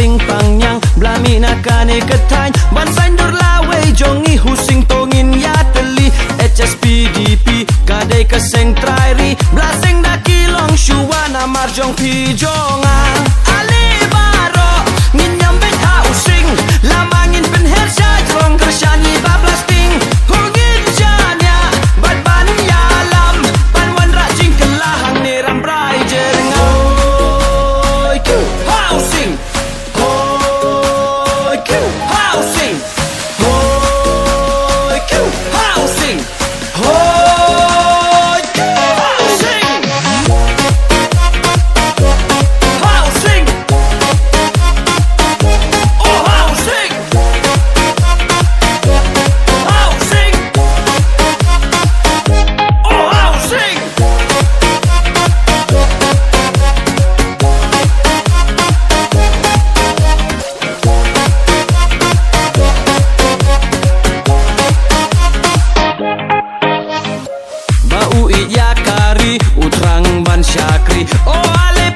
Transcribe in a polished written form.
ting pang nyang blami nakane ketany ban sandur lawe jongi husing tongin ya teli HSPDP kadai keseng trairi blaseng daki long shuana marjong pijonga ali baro nginyam bet housing lamangin penher sajrong kersyani bablasting hungin janya bat banum yalam panwan rajing kelahang neram brai jerengau housing housing housing Bau iya kari utrang ban syakri oh ale